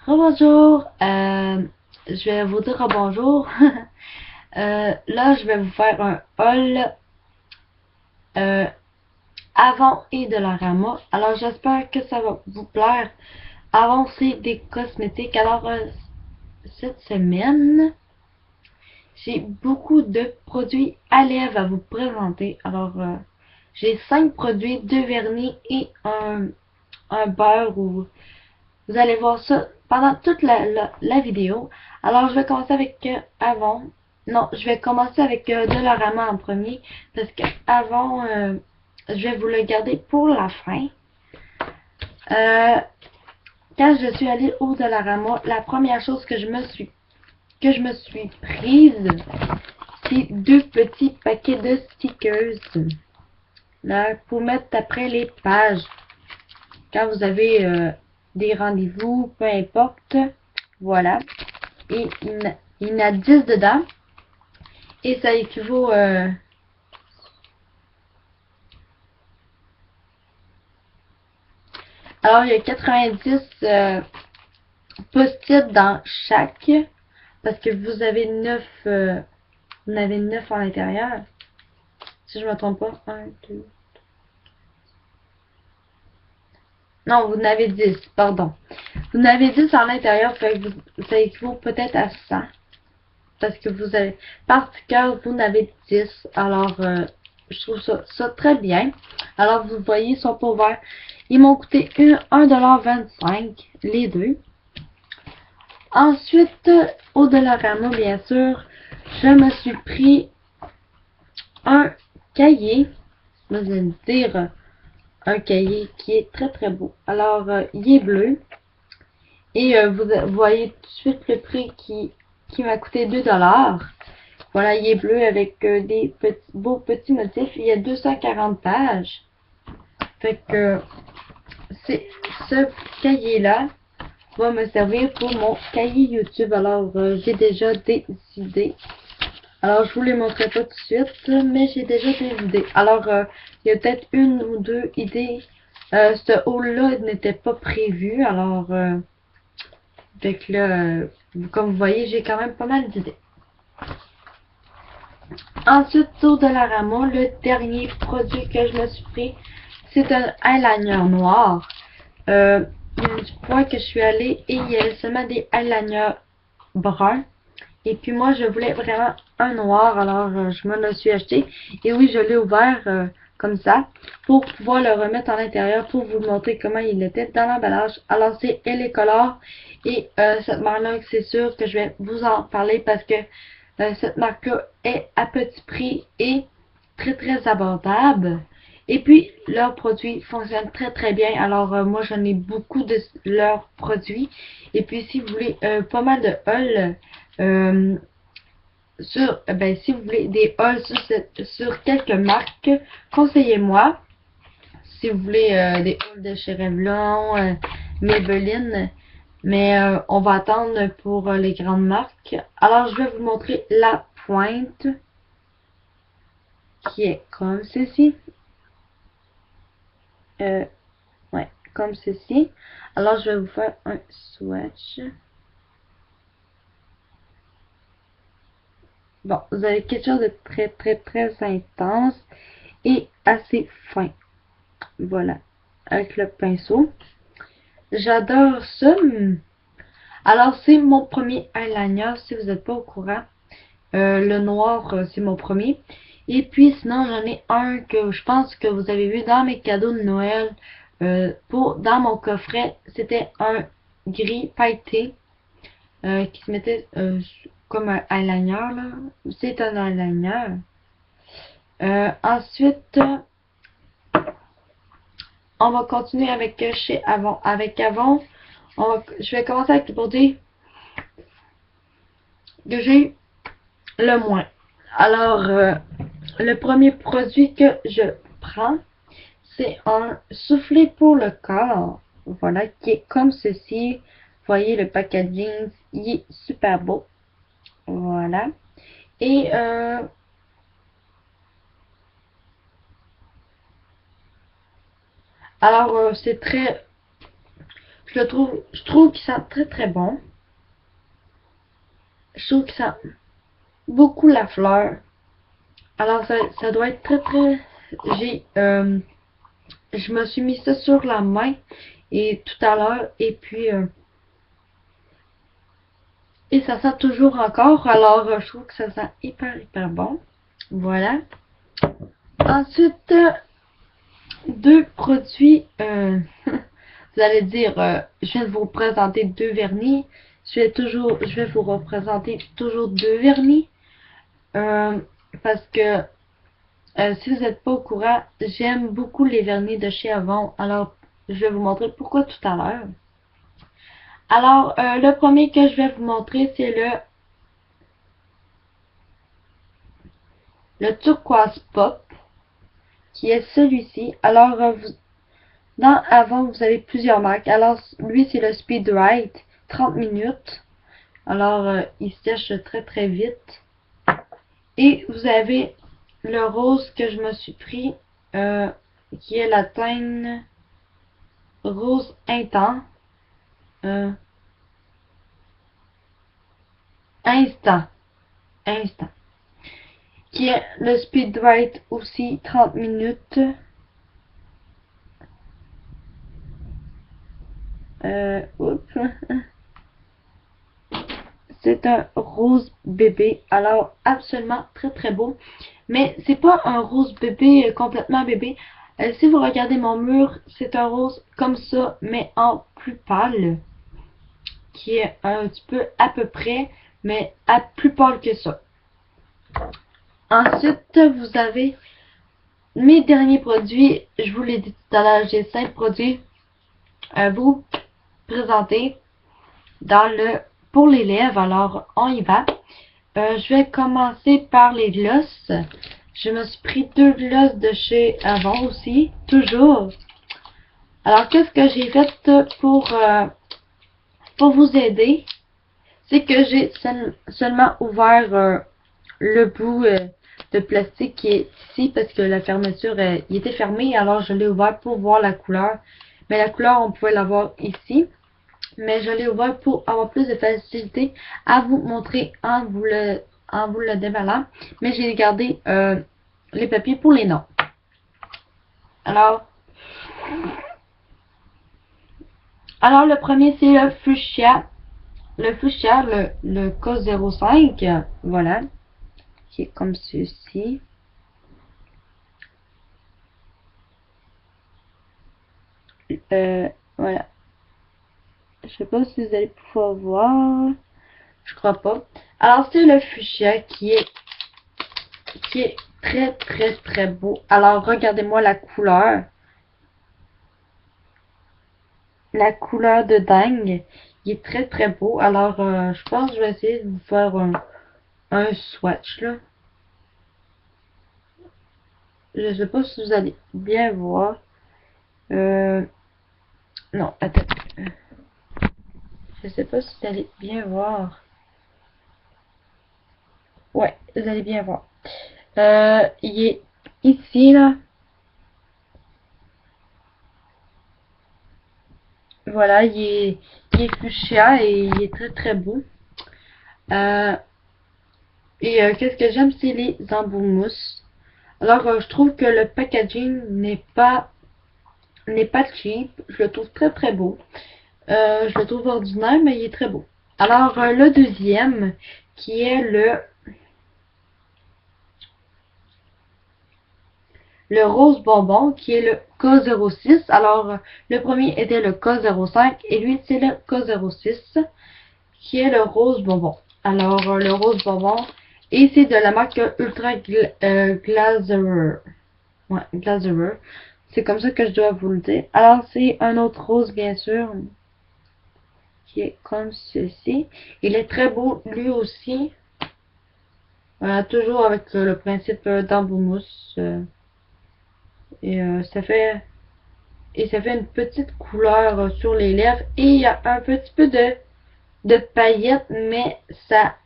Rebonjour, je vais vous dire bonjour. Là, je vais vous faire un haul euh, avant et de la Rama. Alors, j'espère que ça va vous plaire. Avant, c'est des cosmétiques. Alors, cette semaine, j'ai beaucoup de produits à lèvres à vous présenter. Alors, j'ai 5 produits, 2 vernis et un beurre où vous allez voir ça pendant toute la vidéo. Alors, je vais commencer avec avant. Non, je vais commencer avec Dollarama en premier. Parce que avant, je vais vous le garder pour la fin. Euh, Quand je suis allée au Dollarama, la première chose que je me suis prise, c'est 2 petits paquets de stickers. Là, pour mettre après les pages. Quand vous avez des rendez-vous, peu importe. Voilà. Et il y en a 10 dedans. Et ça équivaut alors il y a 90 post-it dans chaque. Parce que vous avez 9 à l'intérieur. Si je ne me trompe pas. Un, 2. Non, vous en avez 10, pardon. Vous en avez 10 à l'intérieur, ça équivaut peut-être à 100. Parce que vous avez, par cœur, vous en avez 10. Alors, je trouve ça très bien. Alors, vous voyez, ils sont pas ouverts. Ils m'ont coûté 1,25$ les deux. Ensuite, au Dollarama, bien sûr, je me suis pris un cahier. Vous allez me dire, un cahier qui est très très beau. Alors, il est bleu. Et vous voyez tout de suite le prix qui m'a coûté 2$. Voilà, il est bleu avec des beaux petits motifs. Il y a 240 pages. Fait que c'est ce cahier-là va me servir pour mon cahier YouTube. Alors, j'ai déjà des idées. Alors, je vous les montrerai pas tout de suite, mais j'ai déjà des idées. Alors, il y a peut-être une ou deux idées. Ce haul-là n'était pas prévu. Alors, fait que là, comme vous voyez, j'ai quand même pas mal d'idées. Ensuite, sur Dollarama, le dernier produit que je me suis pris, c'est un eyeliner noir. Il y a une fois que je suis allée et il y avait seulement des eyeliners bruns. Et puis moi, je voulais vraiment un noir, alors je me le suis acheté. Et oui, je l'ai ouvert comme ça pour pouvoir le remettre à l'intérieur pour vous montrer comment il était dans l'emballage. Alors, c'est Elle Color. Et cette marque-là, c'est sûr que je vais vous en parler parce que cette marque-là est à petit prix et très très abordable. Et puis, leurs produits fonctionnent très très bien. Alors, moi, j'en ai beaucoup de leurs produits. Et puis, si vous voulez pas mal de hauls, si vous voulez des hauls sur quelques marques, conseillez-moi. Si vous voulez des hauls de chez Revlon, Maybelline, mais on va attendre pour les grandes marques. Alors, je vais vous montrer la pointe qui est comme ceci. Ouais, comme ceci. Alors, je vais vous faire un swatch. Bon, vous avez quelque chose de très, très, très intense et assez fin. Voilà, avec le pinceau. J'adore ça. Alors, c'est mon premier eyeliner, si vous n'êtes pas au courant. Le noir, c'est mon premier. Et puis, sinon, j'en ai un que je pense que vous avez vu dans mes cadeaux de Noël. Dans mon coffret, c'était un gris pailleté qui se mettait comme un eyeliner, là. C'est un eyeliner. Ensuite, on va continuer avec chez Avon. Avec Avon, je vais commencer avec le produit que j'ai le moins. Alors, le premier produit que je prends, c'est un soufflet pour le corps. Voilà, qui est comme ceci. Vous voyez le packaging, il est super beau. Voilà. Et alors, c'est très Je trouve qu'il sent très très bon. Je trouve qu'il sent beaucoup la fleur. Alors ça doit être très très... Je me suis mis ça sur la main et tout à l'heure et ça sent toujours encore. Alors je trouve que ça sent hyper hyper bon. Voilà. Ensuite, deux produits. Vous allez dire, je viens de vous présenter deux vernis. Je vais vous représenter toujours deux vernis. Parce que si vous n'êtes pas au courant, j'aime beaucoup les vernis de chez Avon. Alors, je vais vous montrer pourquoi tout à l'heure. Alors, le premier que je vais vous montrer, c'est le Turquoise Pop, qui est celui-ci. Alors, dans Avon, vous avez plusieurs marques. Alors, lui, c'est le Speed Ride, 30 minutes. Alors, il sèche très très vite. Et vous avez le rose que je me suis pris, qui est la teinte rose intense. Instant. Instant. Qui est le Speed Ride aussi, 30 minutes. Oups. C'est un rose bébé. Alors, absolument très très beau. Mais c'est pas un rose bébé complètement bébé. Si vous regardez mon mur, c'est un rose comme ça, mais en plus pâle. Qui est un petit peu à peu près, mais à plus pâle que ça. Ensuite, vous avez mes derniers produits. Je vous l'ai dit tout à l'heure, j'ai 5 produits à vous présenter pour les lèvres. Alors, on y va. Je vais commencer par les glosses. Je me suis pris 2 glosses de chez Avon aussi, toujours. Alors, qu'est-ce que j'ai fait pour vous aider? C'est que j'ai seulement ouvert le bout de plastique qui est ici parce que la fermeture il était fermée. Alors, je l'ai ouvert pour voir la couleur. Mais la couleur, on pouvait l'avoir ici. Mais je l'ai ouvert pour avoir plus de facilité à vous montrer en vous le déballant. Mais j'ai gardé les papiers pour les noms. Alors le premier c'est le fuchsia. Le fuchsia, le K05. Voilà. Qui est comme ceci. Voilà. Je sais pas si vous allez pouvoir voir. Je crois pas. Alors, c'est le fuchsia qui est très, très, très beau. Alors, regardez-moi la couleur. La couleur de dingue. Il est très, très beau. Alors, je pense que je vais essayer de vous faire un swatch, là. Je sais pas si vous allez bien voir. Non, attends. Je sais pas si vous allez bien voir. Ouais, vous allez bien voir. Il est ici, là. Voilà, il est fuchsia et il est très très beau. Qu'est-ce que j'aime, c'est les embouts mousse. Alors, je trouve que le packaging n'est pas cheap. Je le trouve très très beau. Je le trouve ordinaire, mais il est très beau. Alors, le deuxième, qui est le rose bonbon, qui est le K06. Alors, le premier était le K05 et lui, c'est le K06, qui est le rose bonbon. Alors, le rose bonbon, et c'est de la marque Ultra Glazerer. Ouais, Glazerer. C'est comme ça que je dois vous le dire. Alors, c'est un autre rose, bien sûr, qui est comme ceci. Il est très beau, lui aussi. Voilà, toujours avec le principe d'embout mousse. Et ça fait une petite couleur sur les lèvres. Et il y a un petit peu de paillettes, mais ça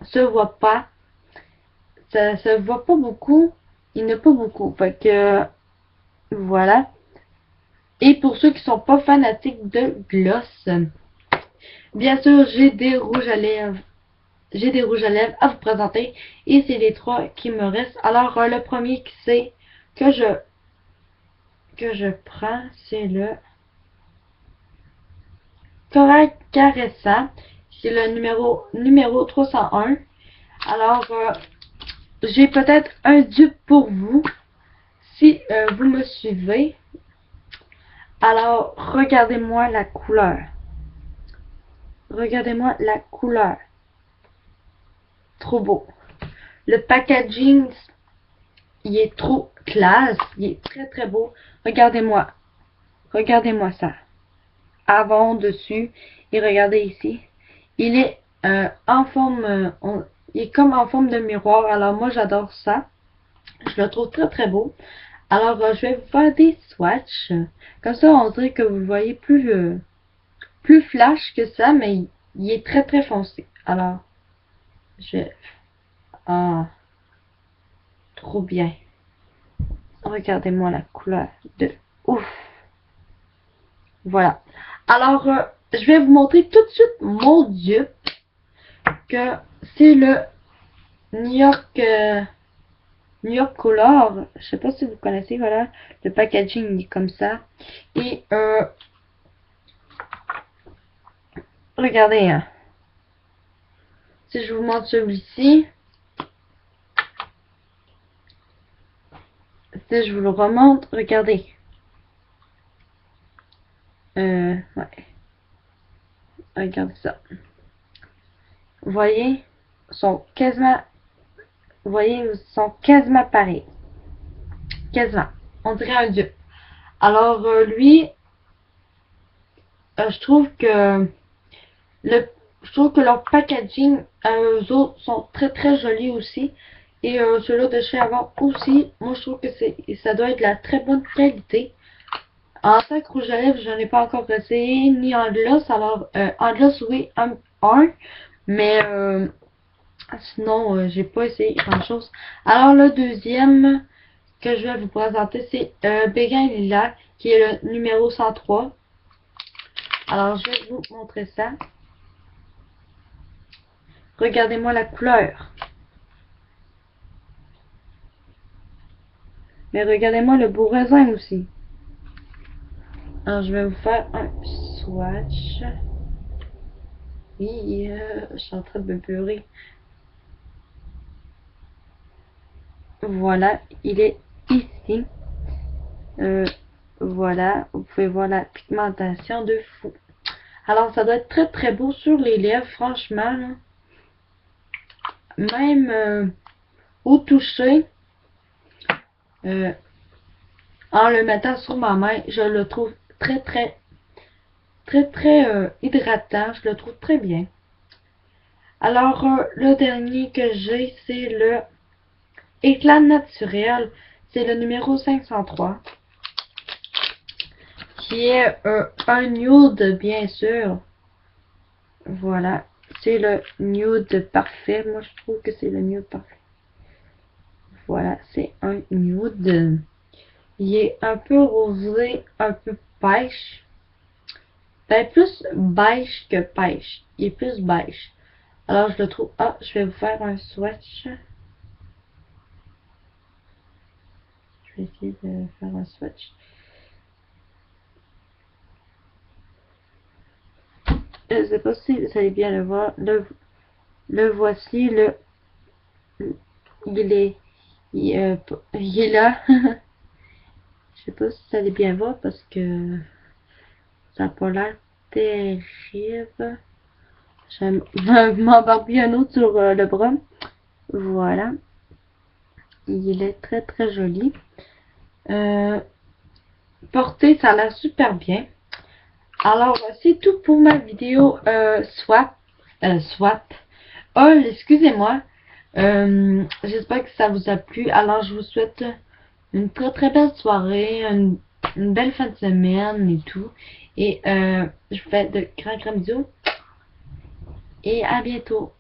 se voit pas. Ça se voit pas beaucoup. Il n'y en a pas beaucoup. Fait que voilà. Et pour ceux qui sont pas fanatiques de gloss, bien sûr, j'ai des rouges à lèvres. J'ai des rouges à lèvres à vous présenter. Et c'est les 3 qui me restent. Alors, le premier qui c'est que je prends, c'est le Corail Caressa. C'est le numéro 301. Alors, j'ai peut-être un dupe pour vous. Si vous me suivez. Alors, regardez-moi la couleur. Regardez-moi la couleur. Trop beau. Le packaging, il est trop classe. Il est très très beau. Regardez-moi. Regardez-moi ça. Avant, dessus. Et regardez ici. Il est en forme... il est comme en forme de miroir. Alors moi, j'adore ça. Je le trouve très très beau. Alors, je vais vous faire des swatchs. Comme ça, on dirait que vous le voyez plus flash que ça, mais il est très très foncé. Alors, je vais... Ah, trop bien. Regardez-moi la couleur de ouf. Voilà. Alors, je vais vous montrer tout de suite mon dupe. Que c'est le New York Color. Je sais pas si vous connaissez, voilà. Le packaging est comme ça. Et, regardez, hein. Si je vous montre celui-ci. Si je vous le remonte, regardez. Ouais. Regardez ça. Vous voyez, sont quasiment, vous voyez, ils sont quasiment pareils. Quasiment. On dirait un dupe. Alors, lui, je trouve que leur packaging, eux autres, sont très très jolis aussi. Et ceux-là de chez avant aussi. Moi, je trouve que ça doit être de la très bonne qualité. En tant que rouge à lèvres, je n'en ai pas encore essayé, ni en gloss. Alors, en gloss, oui, un. Mais sinon, j'ai pas essayé grand chose. Alors, le deuxième que je vais vous présenter, c'est Béguin Lilas, qui est le numéro 103. Alors, je vais vous montrer ça. Regardez-moi la couleur. Mais regardez-moi le beau raisin aussi. Alors, je vais vous faire un swatch. Oui, je suis en train de me beurrer. Voilà, il est ici. Voilà, vous pouvez voir la pigmentation de fou. Alors, ça doit être très très beau sur les lèvres, franchement. Là. Même au toucher, en le mettant sur ma main, je le trouve très hydratant. Je le trouve très bien. Alors, le dernier que j'ai, c'est le Éclat naturel. C'est le numéro 503. Qui est un nude, bien sûr. Voilà. C'est le nude parfait. Moi, je trouve que c'est le nude parfait. Voilà, c'est un nude. Il est un peu rosé, un peu pêche. Ben, plus beige que pêche. Il est plus beige. Alors, je le trouve... Ah, je vais vous faire un swatch. Je vais essayer de faire un swatch. Je ne sais pas si vous allez bien le voir. Le voici. Il est là. Je sais pas si vous allez bien voir parce que ça n'a pas l'air terrible. Je m'embarbille un autre sur le bras. Voilà. Il est très très joli. Porté, ça a l'air super bien. Alors, c'est tout pour ma vidéo swap. Oh, excusez-moi. J'espère que ça vous a plu. Alors, je vous souhaite une très très belle soirée, une belle fin de semaine et tout. Et je vous fais de grands bisous. Et à bientôt.